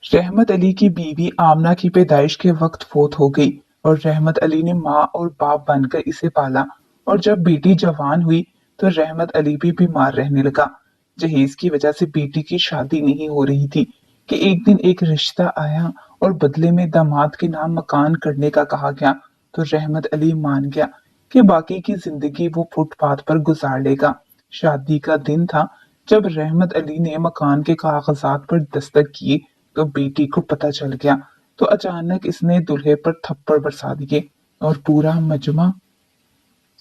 रहमत अली की बीवी आमना की पैदाइश के वक्त फौत हो गई और रहमत अली ने माँ और बाप बनकर इसे पाला। और जब बेटी जवान हुई तो रहमत अली भी बीमार रहने लगा। जहेज की वजह से बेटी की शादी नहीं हो रही थी कि एक दिन एक रिश्ता आया और बदले में दामाद के नाम मकान करने का कहा गया। तो रहमत अली मान गया कि बाकी की जिंदगी वो फुटपाथ पर गुजार लेगा। शादी का दिन था जब रहमत अली ने मकान के कागजात पर दस्तक की तो बेटी को पता चल गया। तो अचानक इसने दूल्हे पर थप्पड़ बरसा दिए और पूरा मजमा।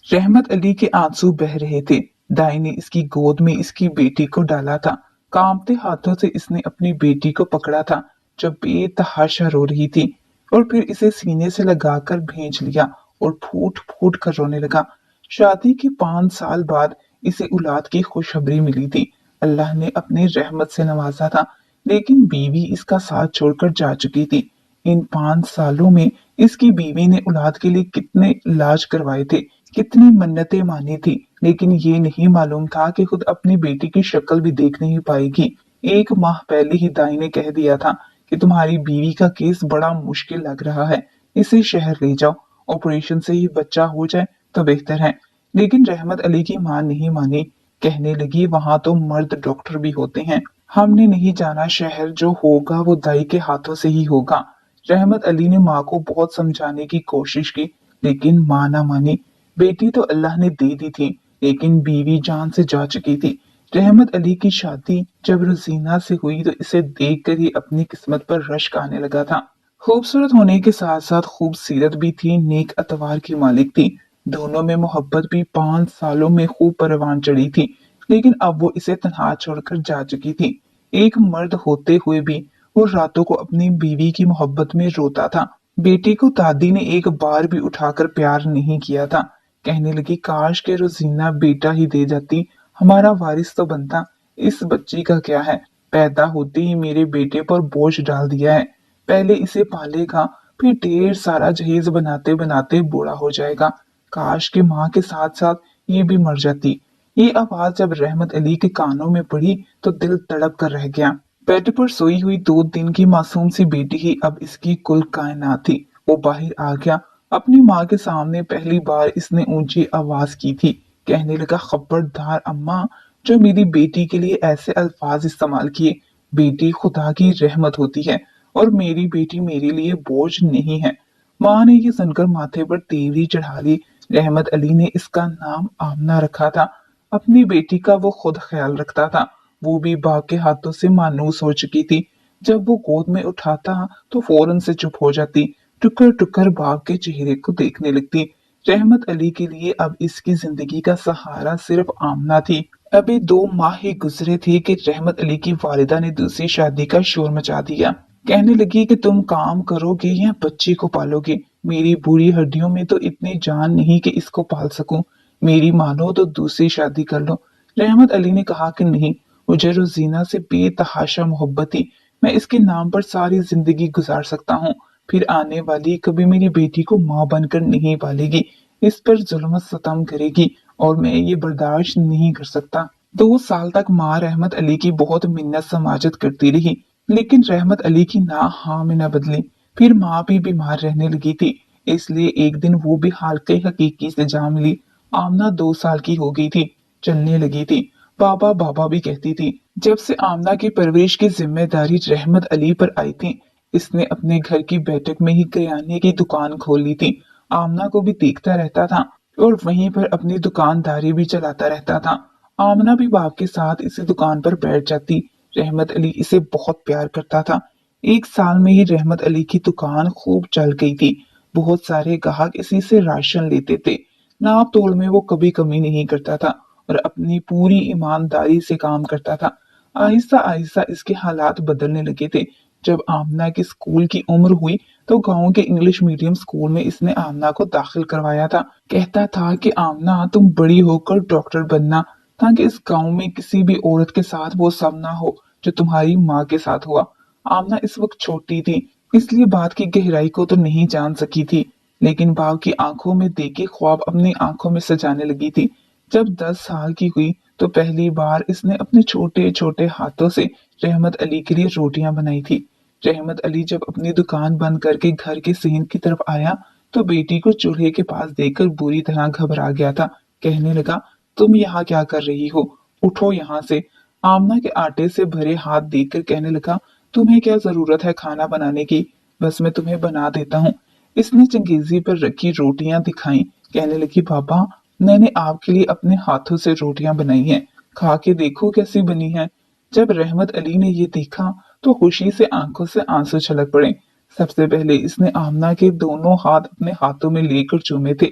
रहमत अली के आंसू बह रहे थे। दाई ने इसकी गोद में इसकी बेटी को डाला था। कांपते हाथों से इसने अपनी बेटी को पकड़ा था जो बेतहाशा रो रही थी, और फिर इसे सीने से लगाकर भींच लिया और फूट फूट कर रोने लगा। शादी के 5 साल बाद इसे औलाद की खुशखबरी मिली थी। अल्लाह ने अपनी रहमत से नवाजा था, लेकिन बीवी इसका साथ छोड़कर जा चुकी थी। इन 5 सालों में इसकी बीवी ने औलाद के लिए कितने इलाज करवाए थे, कितनी मन्नतें मानी थी, लेकिन ये नहीं मालूम था कि खुद अपनी बेटी की शक्ल भी देख नहीं पाएगी। 1 माह पहले ही दाई ने कह दिया था कि तुम्हारी बीवी का केस बड़ा मुश्किल लग रहा है, इसे शहर ले जाओ, ऑपरेशन से ही बच्चा हो जाए तो बेहतर है। लेकिन रहमत अली की मां नहीं मानी। कहने लगी वहां तो मर्द डॉक्टर भी होते हैं, हमने नहीं जाना शहर, जो होगा वो दाई के हाथों से ही होगा। रहमत अली ने माँ को बहुत समझाने की कोशिश की, लेकिन माँ ना मानी। बेटी तो अल्लाह ने दे दी थी, लेकिन बीवी जान से जा चुकी थी। रहमत अली की शादी जब रोजीना से हुई तो इसे देखकर ही अपनी किस्मत पर रश्क आने लगा था। खूबसूरत होने के साथ साथ खूबसीरत भी थी, नेक अतवार की मालिक थी। दोनों में मोहब्बत भी 5 सालों में खूब परवान चढ़ी थी। लेकिन अब वो इसे तन्हा छोड़कर जा चुकी थी। एक मर्द होते हुए भी वो रातों को अपनी बीवी की मोहब्बत में रोता था। बेटी को दादी ने एक बार भी उठाकर प्यार नहीं किया था। कहने लगी काश के रोजीना बेटा ही दे जाती, हमारा वारिस तो बनता। इस बच्ची का क्या है, पैदा होते ही मेरे बेटे पर बोझ डाल दिया है। पहले इसे पालेगा, फिर ढेर सारा जहेज बनाते बनाते बूढ़ा हो जाएगा। काश के माँ के साथ साथ ये भी मर जाती। ये आवाज जब रहमत अली के कानों में पड़ी तो दिल तड़प कर रह गया। बेड पर सोई हुई 2 दिन की मासूम सी बेटी ही अब इसकी कुल कायनात थी। वो बाहर आ गया। अपनी माँ के सामने पहली बार इसने ऊंची आवाज की थी। कहने लगा खबरदार अम्मा, जो मेरी बेटी के लिए ऐसे अल्फाज इस्तेमाल किए। बेटी खुदा की रहमत होती है और मेरी बेटी मेरे लिए बोझ नहीं है। माँ ने ये सुनकर माथे पर तेवरी चढ़ा ली। रहमत अली ने इसका नाम आमना रखा था। अपनी बेटी का वो खुद ख्याल रखता था। वो भी बाप के हाथों से मानूस हो चुकी थी। जब वो गोद में उठाता तो फौरन से चुप हो जाती, टुकर टुकर बाप के चेहरे को देखने लगती। रहमत अली के लिए अब इसकी जिंदगी का सहारा सिर्फ आमना थी। अभी 2 माह ही गुजरे थे कि रहमत अली की वालिदा ने दूसरी शादी का शोर मचा दिया। कहने लगी कि तुम काम करोगे या बच्चे को पालोगे, मेरी बुरी हड्डियों में तो इतनी जान नहीं कि इसको पाल सकूं। मेरी मानो तो दूसरी शादी कर लो। रहमत अली ने कहा कि नहीं, मुझे रोजीना से बेतहाशा मोहब्बत थी। मैं इसके नाम पर सारी जिंदगी गुजार सकता हूँ। फिर आने वाली कभी मेरी बेटी को माँ बनकर नहीं पालेगी, इस पर जुल्म सितम करेगी और मैं ये बर्दाश्त नहीं कर सकता। 2 साल तक माँ रहमत अली की बहुत मिन्नत समाजत करती रही, लेकिन रहमत अली की ना हाँ में न बदली। फिर माँ भी बीमार रहने लगी थी, इसलिए एक दिन वो भी हालके हकीकी से जा मिली। आमना 2 साल की हो गई थी, चलने लगी थी, बाबा बाबा भी कहती थी। जब से आमना की परवरिश की जिम्मेदारी रहमत अली पर आई थी, इसने अपने घर की बैठक में ही किराने की दुकान खोल ली थी। आमना को भी देखता रहता था और वहीं पर अपनी दुकानदारी भी चलाता रहता था। आमना भी बाप के साथ इसी दुकान पर बैठ जाती। रहमत अली इसे बहुत प्यार करता था। 1 साल में ही रहमत अली की दुकान खूब चल गई थी। बहुत सारे ग्राहक इसी से राशन लेते थे। नाप तोल में वो कभी कमी नहीं करता था और अपनी पूरी ईमानदारी से काम करता था। आहिस्ता आहिस्ता इसके हालात बदलने लगे थे। जब आमना की स्कूल की उम्र हुई तो गांव के इंग्लिश मीडियम स्कूल में इसने आमना को दाखिल करवाया था। कहता था कि आमना तुम बड़ी होकर डॉक्टर बनना, ताकि इस गांव में किसी भी औरत के साथ वो सब ना हो जो तुम्हारी माँ के साथ हुआ। आमना इस वक्त छोटी थी, इसलिए बात की गहराई को तो नहीं जान सकी थी, लेकिन बाप की आंखों में देखे ख्वाब अपनी आंखों में सजाने लगी थी। जब 10 साल की हुई तो पहली बार इसने अपने छोटे छोटे हाथों से रहमत अली के लिए रोटियां बनाई थी। रहमत अली जब अपनी दुकान बंद करके घर के सीन की तरफ आया तो बेटी को चूल्हे के पास देखकर बुरी तरह घबरा गया था। कहने लगा, तुम यहाँ क्या कर रही हो? उठो यहाँ से। आमना के आटे से भरे हाथ देखकर कहने लगा, तुम्हें क्या जरूरत है खाना बनाने की? बस मैं तुम्हें बना देता हूँ। इसने चंगेजी पर रखी रोटियां दिखाई। कहने लगी, पापा मैंने आपके लिए अपने हाथों से रोटियां बनाई हैं, खा के देखो कैसी बनी है। जब रहमत अली ने ये देखा तो खुशी से आंखों से आंसू छलक पड़े। सबसे पहले इसने आमना के दोनों हाथ अपने हाथों में लेकर चूमे थे,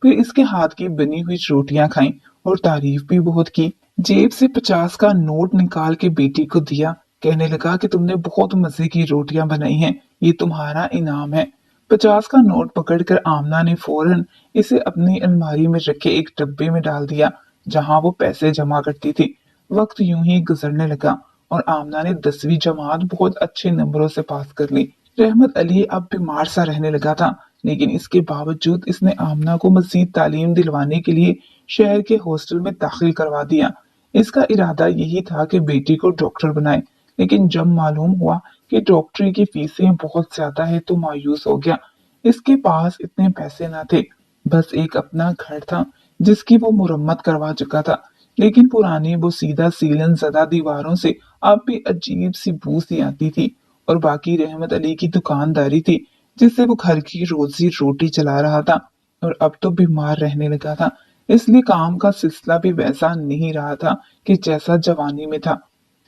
फिर इसके हाथ की बनी हुई रोटियां खाईं और तारीफ भी बहुत की। जेब से 50 का नोट निकाल के बेटी को दिया। कहने लगा कि तुमने बहुत मजे की रोटियां बनाई हैं, ये तुम्हारा इनाम है। 50 का नोट पकड़कर आमना ने फौरन इसे अपनी अलमारी में रखे एक डब्बे में डाल दिया जहां वो पैसे जमा करती थी। वक्त यूं ही गुजरने लगा और आमना ने 10वीं जमात बहुत अच्छे नंबरों से पास कर ली। रहमत अली अब बीमार सा रहने लगा था, लेकिन इसके बावजूद इसने आमना को मजीद तालीम दिलवाने के लिए शहर के हॉस्टल में दाखिल करवा दिया। इसका इरादा यही था कि बेटी को डॉक्टर बनाए, लेकिन जब मालूम हुआ कि डॉक्टरी की फीसें बहुत ज्यादा है तो मायूस हो गया। इसके पास इतने पैसे न थे, बस एक अपना घर था जिसकी वो मुरम्मत करवा चुका था, लेकिन पुरानी वो सीधा सीलन ज़दा दीवारों से अब भी अजीब सी बू सी आती थी। और बाकी रहमत अली की दुकानदारी थी जिससे वो घर की रोजी रोटी चला रहा था, और अब तो बीमार रहने लगा था, इसलिए काम का सिलसिला भी वैसा नहीं रहा था कि जैसा जवानी में था।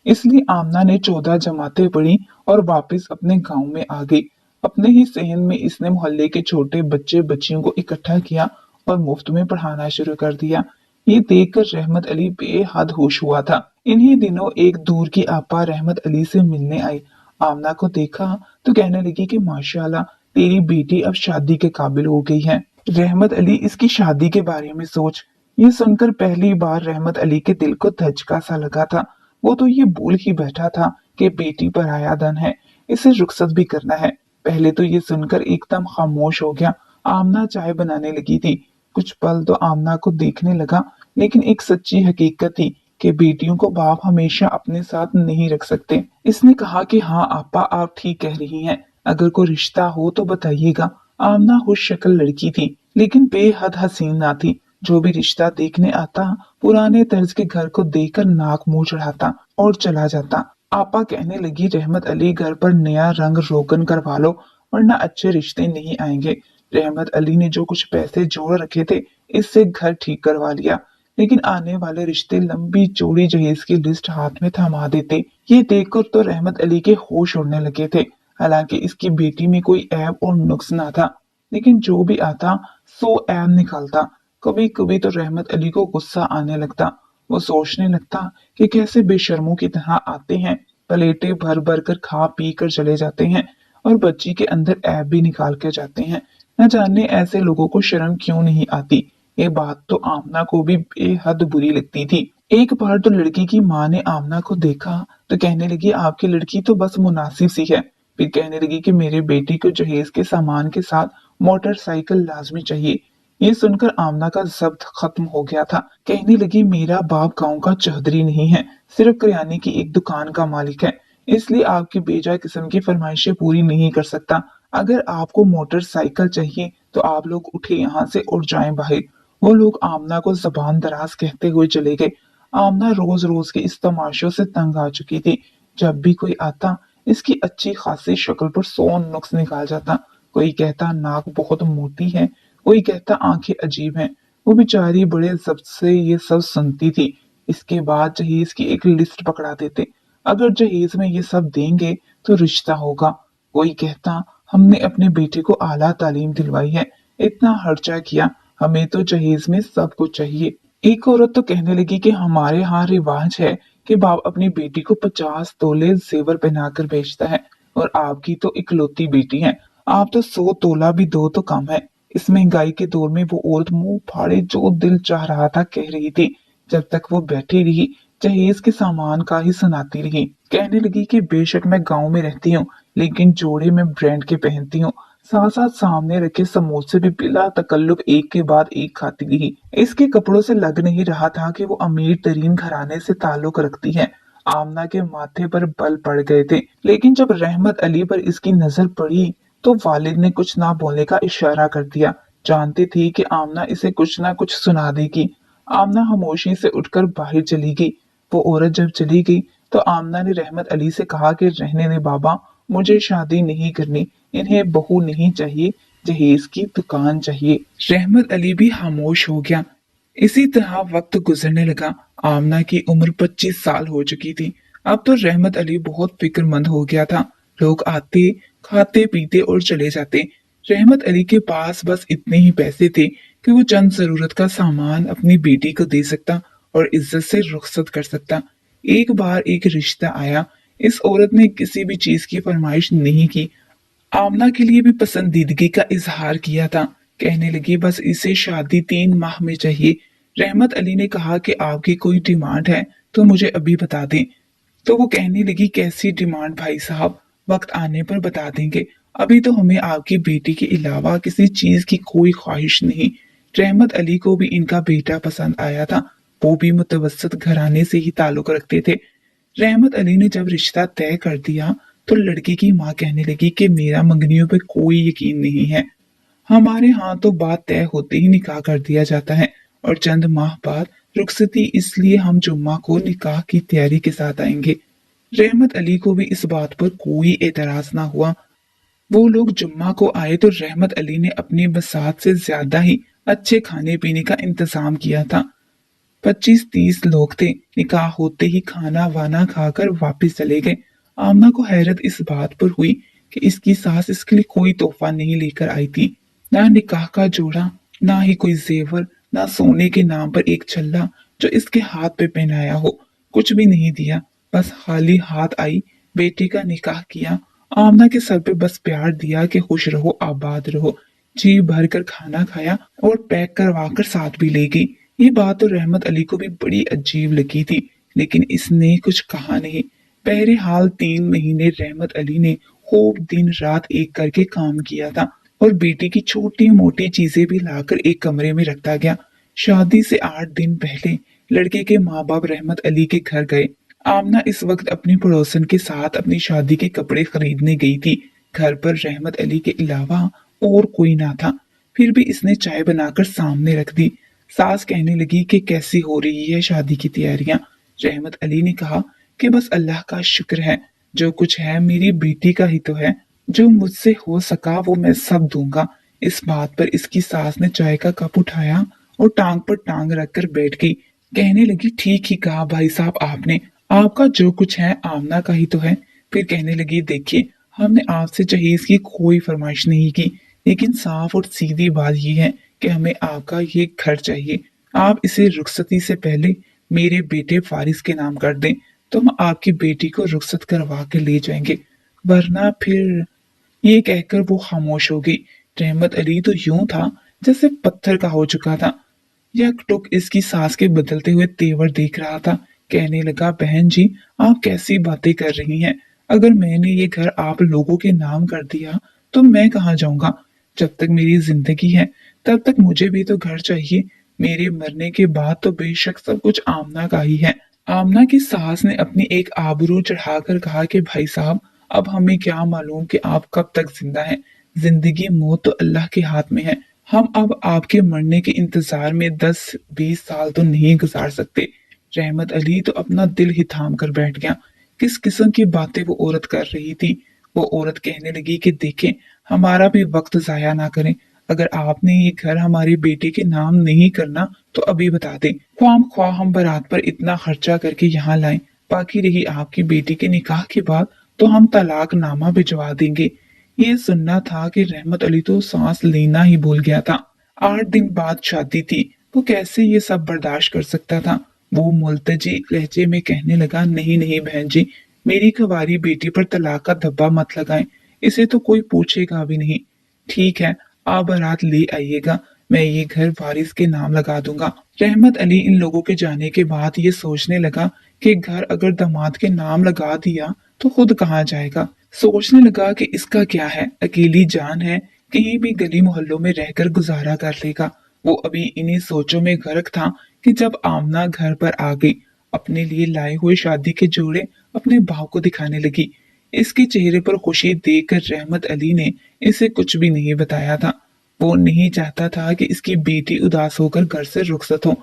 इसलिए आमना ने 14 जमातें पढ़ी और वापस अपने गांव में आ गई। अपने ही सहन में इसने मोहल्ले के छोटे बच्चे बच्चियों को इकट्ठा किया और मुफ्त में पढ़ाना शुरू कर दिया। ये देखकर रहमत अली बेहद खुश हुआ था। इन्हीं दिनों एक दूर की आपा रहमत अली से मिलने आई। आमना को देखा तो कहने लगी कि माशाल्लाह तेरी बेटी अब शादी के काबिल हो गई है। रहमत अली इसकी शादी के बारे में सोच। ये सुनकर पहली बार रहमत अली के दिल को धचका सा लगा था। वो तो ये भूल ही बैठा था कि बेटी पराया धन है, इसे रुखसत भी करना है। पहले तो ये सुनकर एकदम खामोश हो गया। आमना चाय बनाने लगी थी। कुछ पल तो आमना को देखने लगा, लेकिन एक सच्ची हकीकत थी कि बेटियों को बाप हमेशा अपने साथ नहीं रख सकते। इसने कहा कि हाँ आपा, आप ठीक कह रही हैं, अगर कोई रिश्ता हो तो बताइएगा। आमना खुश शक्ल लड़की थी, लेकिन बेहद हसीन ना थी। जो भी रिश्ता देखने आता पुराने तर्ज के घर को देखकर नाक मुंह चढ़ाता और चला जाता। आपा कहने लगी, रहमत अली घर पर नया रंग रोगन करवा लो वरना अच्छे रिश्ते नहीं आएंगे। रहमत अली ने जो कुछ पैसे जोड़ रखे थे इससे घर ठीक करवा लिया, लेकिन आने वाले रिश्ते लंबी चौड़ी जहेज की लिस्ट हाथ में थमा देते। ये देखकर तो रहमत अली के होश उड़ने लगे थे। हालांकि इसकी बेटी में कोई ऐब और नुक्स ना था, लेकिन जो भी आता सो ऐब निकालता। कभी कभी तो रहमत अली को गुस्सा आने लगता। वो सोचने लगता कि कैसे बेशर्मों की तरह आते हैं, प्लेटें भर भर कर खा पी कर चले जाते हैं और बच्ची के अंदर ऐब भी निकाल कर जाते हैं। न जाने ऐसे लोगों को शर्म क्यों नहीं आती। ये बात तो आमना को भी बेहद बुरी लगती थी। एक बार तो लड़की की माँ ने आमना को देखा तो कहने लगी, आपकी लड़की तो बस मुनासिब सी है। फिर कहने लगी कि मेरे बेटी को जहेज के सामान के साथ मोटरसाइकिल लाजमी चाहिए। ये सुनकर आमना का जब्त खत्म हो गया था। कहने लगी, मेरा बाप गांव का चौधरी नहीं है, सिर्फ किराने की एक दुकान का मालिक है, इसलिए आपकी बेजा किस्म की फरमाइशें पूरी नहीं कर सकता। अगर आपको मोटरसाइकिल चाहिए तो आप लोग उठे यहाँ से और जाएं बाहर। वो लोग आमना को जबान दराज कहते हुए चले गए। आमना रोज रोज के इस तमाशों से तंग आ चुकी थी। जब भी कोई आता इसकी अच्छी खासी शक्ल पर 100 नुक्स निकाल जाता। कोई कहता नाक बहुत मोटी है, कोई कहता आंखें अजीब हैं। वो बेचारी बड़े जब्त से ये सब सुनती थी। इसके बाद जहेज की एक लिस्ट पकड़ा देते। अगर जहेज में ये सब देंगे तो रिश्ता होगा। कोई कहता हमने अपने बेटे को आला तालीम दिलवाई है, इतना खर्चा किया, हमें तो जहेज में सब कुछ चाहिए। एक औरत तो कहने लगी कि हमारे यहाँ रिवाज है कि बाप अपनी बेटी को 50 तोले जेवर पहनाकर भेजता है, और आपकी तो इकलौती बेटी है, आप तो 100 तोला भी दो तो कम है। इस महंगाई के दौर में वो औरत मुंह फाड़े जो दिल चाह रहा था कह रही थी। जब तक वो बैठी रही जहेज के सामान का ही सुनाती रही। कहने लगी कि बेशक मैं गांव में रहती हूँ, लेकिन जोड़े में ब्रांड के पहनती हूँ। साथ साथ सामने रखे समोसे भी बिला तकल्लुफ एक के बाद एक खाती रही। इसके कपड़ों से लग नहीं रहा था कि वो अमीर तरीन घराने से ताल्लुक रखती है। आमना के माथे पर बल पड़ गए थे, लेकिन जब रहमत अली पर इसकी नजर पड़ी तो वालिद ने कुछ ना बोलने का इशारा कर दिया। जानती थी कि आमना इसे कुछ ना कुछ सुना देगी। आमना खामोशी से उठकर बाहर चली गई। वो औरत जब चली गई तो आमना ने रहमत अली से कहा कि रहने दे बाबा, मुझे शादी नहीं करनी, इन्हें बहू नहीं चाहिए, जहेज की दुकान चाहिए। रहमत अली भी खामोश हो गया। इसी तरह वक्त गुजरने लगा। आमना की उम्र 25 साल हो चुकी थी। अब तो रहमत अली बहुत फिक्रमंद हो गया था। लोग आते, खाते पीते और चले जाते। रहमत अली के पास बस इतने ही पैसे थे कि वो चंद जरूरत का सामान अपनी बेटी को दे सकता और इज्जत से रुखसत कर सकता। एक बार एक रिश्ता आया। इस औरत ने किसी भी चीज की फरमाइश नहीं की। आमना के लिए भी पसंदीदगी का इजहार किया था। कहने लगी बस इसे शादी 3 माह में चाहिए। रहमत अली ने कहा कि आपकी कोई डिमांड है तो मुझे अभी बता दें। तो वो कहने लगी कैसी डिमांड भाई साहब, वक्त आने पर बता देंगे, अभी तो हमें आपकी बेटी के अलावा किसी चीज की कोई ख्वाहिश नहीं। रहमत अली को भी इनका बेटा पसंद आया था। वो भी मुतवसत घराने से ही ताल्लुक रखते थे। रहमत अली ने जब रिश्ता तय कर दिया तो लड़की की माँ कहने लगी कि मेरा मंगनियों पे कोई यकीन नहीं है। हमारे यहाँ तो बात तय होते ही निकाह कर दिया जाता है और चंद माह बाद रुखसती, इसलिए हम जुम्मा को निकाह की तैयारी के साथ आएंगे। रहमत अली को भी इस बात पर कोई एतराज ना हुआ। वो लोग जुम्मा को आए तो रहमत अली ने अपनी बसात से ज्यादा ही अच्छे खाने पीने का इंतजाम किया था। 25-30 लोग थे। निकाह होते ही खाना वाना खाकर वापस चले गए। आमना को हैरत इस बात पर हुई कि इसकी सास इसके लिए कोई तोहफा नहीं लेकर आई थी। ना निकाह का जोड़ा, ना ही कोई जेवर, ना सोने के नाम पर एक छल्ला जो इसके हाथ पे पहनाया हो। कुछ भी नहीं दिया। बस खाली हाथ आई, बेटी का निकाह किया। आमना के सर पे बस प्यार दिया कि खुश रहो, आबाद रहो। जी भर कर खाना खाया और पैक करवा कर साथ भी ले गई। ये बात तो रहमत अली को भी बड़ी अजीब लगी थी, लेकिन इसने कुछ कहा नहीं। बहरहाल 3 महीने रहमत अली ने खूब दिन रात एक करके काम किया था और बेटी की छोटी मोटी चीजें भी लाकर एक कमरे में रखता गया। शादी से 8 दिन पहले लड़के के माँ बाप रहमत अली के घर गए। आमना इस वक्त अपनी पड़ोसन के साथ अपनी शादी के कपड़े खरीदने गई थी। घर पर रहमत अली के अलावा और कोई ना था। फिर भी इसने चाय बनाकर सामने रख दी। सास कहने लगी कि कैसी हो रही है शादी की तैयारियां। रहमत अली ने कहा कि बस अल्लाह का शुक्र है, जो कुछ है मेरी बेटी का ही तो है। जो मुझसे हो सका वो मैं सब दूंगा। इस बात पर इसकी सास ने चाय का कप उठाया और टांग पर टांग रखकर बैठ गई। कहने लगी ठीक ही कहा भाई साहब आपने, आपका जो कुछ है आमना का ही तो है। फिर कहने लगी देखिए, हमने आपसे जहेज की कोई फरमाइश नहीं की, लेकिन साफ और सीधी बात यह है कि हमें आपका ये घर चाहिए। आप इसे रुखसती से पहले मेरे बेटे फारिस के नाम कर दें तो हम आपकी बेटी को रुखसत करवा के ले जाएंगे, वरना फिर। ये कहकर वो खामोश हो गई। रहमत अली तो यूं था जैसे पत्थर का हो चुका था। यकटुक इसकी सास के बदलते हुए तेवर देख रहा था। कहने लगा बहन जी, आप कैसी बातें कर रही हैं। अगर मैंने ये घर आप लोगों के नाम कर दिया तो मैं कहाँ जाऊंगा। जब तक मेरी जिंदगी है तब तक मुझे भी तो घर चाहिए। मेरे मरने के बाद तो बेशक सब कुछ आमना का ही है। आमना की सास ने अपनी एक आबरू चढ़ाकर कहा कि भाई साहब, अब हमें क्या मालूम कि आप कब तक जिंदा हैं। जिंदगी मौत तो अल्लाह के हाथ में है। हम अब आपके मरने के इंतजार में 10-20 साल तो नहीं गुजार सकते। रहमत अली तो अपना दिल ही थाम कर बैठ गया। किस किस्म की बातें वो औरत कर रही थी। वो औरत कहने लगी कि देखें, हमारा भी वक्त जाया ना करें। अगर आपने ये घर हमारी बेटी के नाम नहीं करना तो अभी बता दें, ख्वाम ख्वाह हम बारात पर इतना खर्चा करके यहाँ लाएं। बाकी रही आपकी बेटी के निकाह के बाद तो हम तलाक नामा भिजवा देंगे। ये सुनना था कि रहमत अली तो सांस लेना ही भूल गया था। 8 दिन बाद शादी थी। वो कैसे ये सब बर्दाश्त कर सकता था। वो मुल्तजी लहजे में कहने लगा नहीं नहीं बहन जी, मेरी कवारी बेटी पर तलाक का धब्बा मत लगाएं। इसे तो कोई पूछेगा भी नहीं। ठीक है, आप बारात ले आइएगा, मैं ये घर वारिस के नाम लगा दूंगा। रहमत अली इन लोगों के जाने के बाद ये सोचने लगा कि घर अगर दामाद के नाम लगा दिया तो खुद कहाँ जाएगा। सोचने लगा कि इसका क्या है, अकेली जान है, कहीं भी गली मोहल्लों में रहकर गुजारा कर लेगा। वो अभी इन्हीं सोचों में गर्क था कि जब आमना घर पर आ गई। अपने लिए लाए हुए शादी के जोड़े अपने भाव को दिखाने लगी। इसके चेहरे पर खुशी देखकर रहमत अली ने इसे कुछ भी नहीं बताया था। वो नहीं चाहता था कि इसकी बेटी उदास होकर घर से रुखसत हो।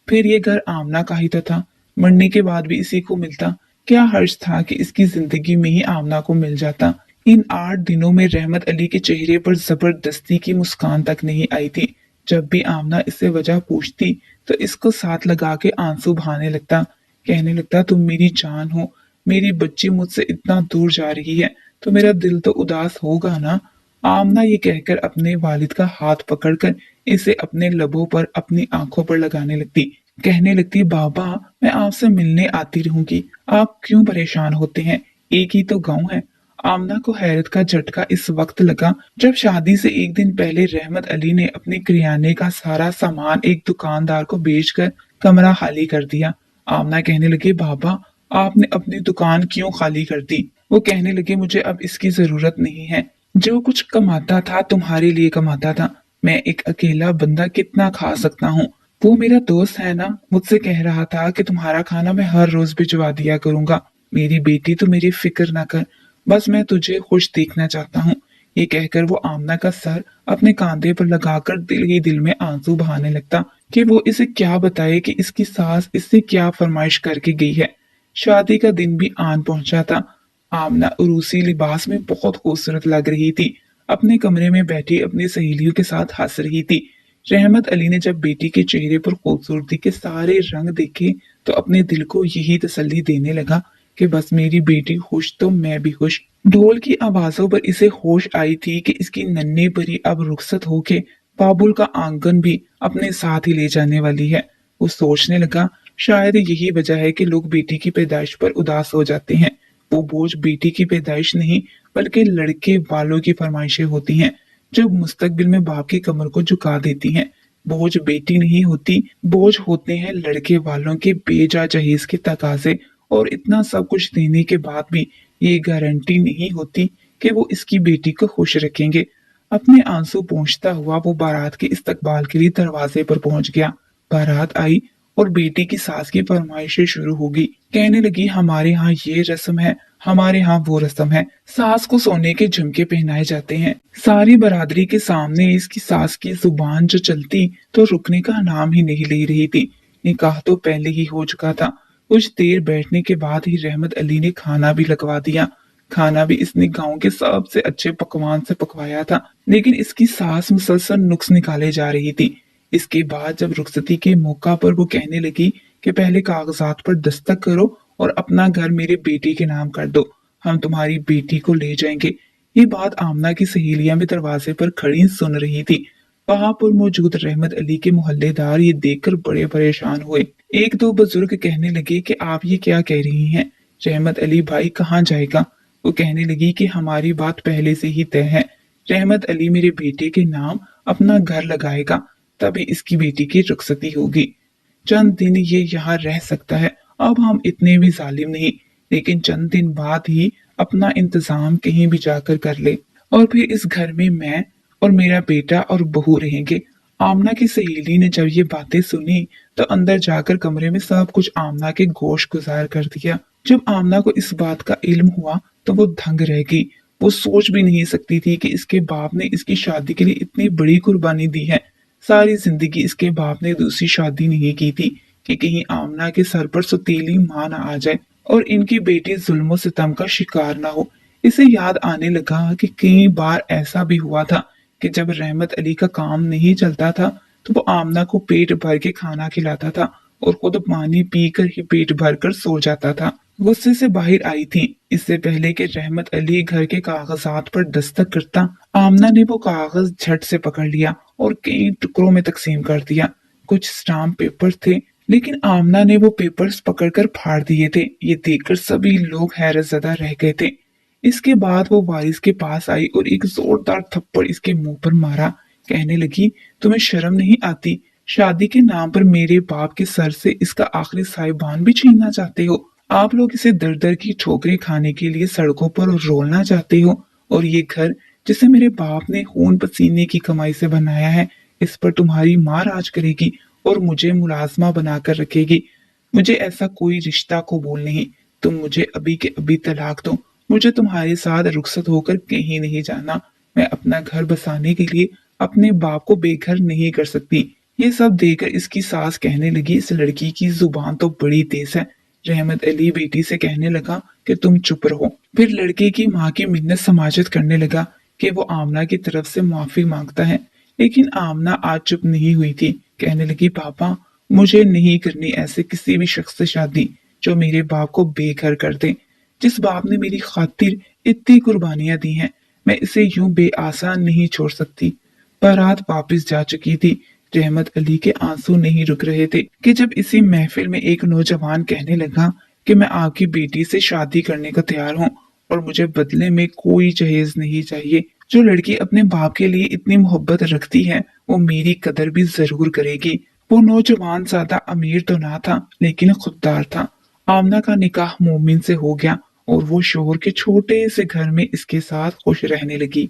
फिर ये घर आमना का ही तो था, मरने के बाद भी इसी को मिलता। क्या हर्ज था कि इसकी जिंदगी में ही आमना को मिल जाता। इन 8 दिनों में रहमत अली के चेहरे पर जबरदस्ती की मुस्कान तक नहीं आई थी। जब भी आमना इससे वजह पूछती तो इसको साथ लगा के आंसू बहाने लगता, कहने लगता तुम मेरी जान हो, मेरी बच्ची मुझसे इतना दूर जा रही है तो मेरा दिल तो उदास होगा ना। आमना ये कहकर अपने वालिद का हाथ पकड़कर इसे अपने लबों पर अपनी आंखों पर लगाने लगती, कहने लगती बाबा मैं आपसे मिलने आती रहूंगी, आप क्यों परेशान होते हैं, एक ही तो गांव है। आमना को हैरत का झटका इस वक्त लगा जब शादी से एक दिन पहले रहमत अली ने अपने किराने का सारा सामान एक दुकानदार को बेचकर कमरा खाली कर दिया। आमना कहने लगे बाबा आपने अपनी दुकान क्यों खाली कर दी। वो कहने लगे मुझे अब इसकी जरूरत नहीं है, जो कुछ कमाता था तुम्हारे लिए कमाता था, मैं एक अकेला बंदा कितना खा सकता हूँ। वो मेरा दोस्त है ना, मुझसे कह रहा था कि तुम्हारा खाना मैं हर रोज भिजवा दिया करूंगा। मेरी बेटी तो मेरी फिक्र ना कर, बस मैं तुझे खुश देखना चाहता हूँ। ये कहकर वो आमना का सर अपने कांधे पर लगाकर दिल ही दिल में आंसू बहाने लगता कि वो इसे क्या बताए कि इसकी सास इससे क्या फरमाइश करके गई है। शादी का दिन भी आन पहुंचा था। आमना उरूसी लिबास में बहुत खूबसूरत लग रही थी, अपने कमरे में बैठी अपनी सहेलियों के साथ हंस रही थी। रहमत अली ने जब बेटी के चेहरे पर खूबसूरती के सारे रंग देखे तो अपने दिल को यही तसल्ली देने लगा कि बस मेरी बेटी खुश तो मैं भी खुश। ढोल की आवाजों पर इसे होश आई थी कि इसकी नन्ही परी अब रुखसत होके बाबुल का आंगन भी अपने साथ ही ले जाने वाली है। वो सोचने लगा शायद यही वजह है कि लोग बेटी की पैदाइश पर उदास हो जाते हैं। वो बोझ बेटी की पैदाइश नहीं बल्कि लड़के वालों की फरमाइशें होती हैं जो मुस्तकबिल में बाप की कमर को झुका देती हैं। बोझ बेटी नहीं होती, बोझ होते हैं लड़के वालों के बेजा जहेज के तकाजे। और इतना सब कुछ देने के बाद भी ये गारंटी नहीं होती कि वो इसकी बेटी को खुश रखेंगे। अपने आंसू पोंछता हुआ वो बारात के इस्तकबाल के लिए दरवाजे पर पहुंच गया। बारात आई और बेटी की सास की फरमाइशें शुरू होगी। कहने लगी हमारे यहाँ ये रस्म है, हमारे यहाँ वो रस्म है, सास को सोने के झुमके पहनाए जाते हैं। सारी बरादरी के सामने इसकी सास की जुबान जो चलती तो रुकने का नाम ही नहीं ले रही थी। निकाह तो पहले ही हो चुका था। कुछ देर बैठने के बाद ही रहमत अली ने खाना भी लगवा दिया। खाना भी इसने गांव के सबसे अच्छे पकवान से पकवाया था, लेकिन इसकी सास मुसलसल नुक्स निकाले जा रही थी। इसके बाद जब रुखसती के मौका पर वो कहने लगी कि पहले कागजात पर दस्तक करो और अपना घर मेरे बेटी के नाम कर दो, हम तुम्हारी बेटी को ले जाएंगे। ये बात आमना की सहेलियां भी दरवाजे पर खड़ी सुन रही थी। वहां पर मौजूद रहमत अली के मोहल्लेदार ये देखकर बड़े परेशान हुए। एक दो बुजुर्ग कहने लगे कि आप ये क्या कह रही हैं, रहमत अली भाई कहाँ जाएगा। वो कहने लगी कि हमारी बात पहले से ही तय है, रहमत अली मेरे बेटे के नाम अपना घर लगाएगा, तभी इसकी बेटी की रुखसती होगी। चंद दिन ये यहाँ रह सकता है, अब हम इतने भी जालिम नहीं, लेकिन चंद दिन बाद ही अपना इंतजाम कहीं भी जाकर कर ले और फिर इस घर में मैं और मेरा बेटा और बहू रहेंगे। आमना की सहेली ने जब ये बातें सुनी तो अंदर जाकर कमरे में सब कुछ आमना के गोश गुजार कर दिया। जब आमना को इस बात का इल्म हुआ तो वो दंग रह गई। वो सोच भी नहीं सकती थी कि इसके बाप ने इसकी शादी के लिए इतनी बड़ी कुर्बानी दी है। सारी जिंदगी इसके बाप ने दूसरी शादी नहीं की थी कि कहीं आमना के सर पर सुतीली मां ना आ जाए और इनकी बेटी जुल्म सितम का शिकार ना हो। इसे याद आने लगा कि कई बार ऐसा भी हुआ था कि जब रहमत अली का काम नहीं चलता था तो वो आमना को पेट भर के खाना खिलाता था और खुद पानी पीकर ही पेट भर कर सो जाता था। गुस्से से बाहर आई थी। इससे पहले कि रहमत अली घर के कागजात पर दस्तक करता, आमना ने वो कागज झट से पकड़ लिया और कई टुकड़ों में तकसीम कर दिया। कुछ स्टाम्प पेपर थे, लेकिन आमना ने वो पेपर्स पकड़कर फाड़ दिए थे। ये देखकर सभी लोग हैरत ज़दा रह गए थे। इसके बाद वो वारिस के पास आई और एक जोरदार थप्पड़ इसके मुंह पर मारा। कहने लगी तुम्हें शर्म नहीं आती, शादी के नाम पर मेरे बाप के सर से इसका आखिरी साहिबान भी छीनना चाहते हो। आप लोग इसे दर दर की ठोकरें खाने के लिए सड़कों पर रोलना चाहते हो, और ये घर जिसे मेरे बाप ने खून पसीने की कमाई से बनाया है, इस पर तुम्हारी माँ राज करेगी और मुझे मुलाजमा बनाकर रखेगी। मुझे ऐसा कोई रिश्ता कबूल नहीं। तुम मुझे अभी के अभी तलाक दो। मुझे तुम्हारे साथ रुखसत होकर कहीं नहीं जाना। मैं अपना घर बसाने के लिए अपने बाप को बेघर नहीं कर सकती। ये सब देखकर इसकी सास कहने लगी, इस लड़की की जुबान तो बड़ी तेज है। रहमत अली बेटी से कहने लगा कि तुम चुप रहो। फिर लड़के की माँ की मिन्नत समाजत करने लगा कि वो आमना की तरफ से माफी मांगता है। लेकिन आमना आज चुप नहीं हुई थी। कहने लगी, पापा मुझे नहीं करनी ऐसे किसी भी शख्स से शादी जो मेरे बाप को बेघर कर दे। जिस बाप ने मेरी खातिर इतनी कुर्बानियां दी हैं, मैं इसे यूं बेआसा नहीं छोड़ सकती। बारात वापस जा चुकी थी। रहमत अली के आंसू नहीं रुक रहे थे कि जब इसी महफिल में एक नौजवान कहने लगा कि मैं आपकी बेटी से शादी करने को तैयार हूँ और मुझे बदले में कोई जहेज नहीं चाहिए। जो लड़की अपने बाप के लिए इतनी मोहब्बत रखती है वो मेरी कदर भी जरूर करेगी। वो नौजवान ज्यादा अमीर तो ना था लेकिन खुददार था। आमना का निकाह मोमिन से हो गया और वो शोहर के छोटे से घर में इसके साथ खुश रहने लगी।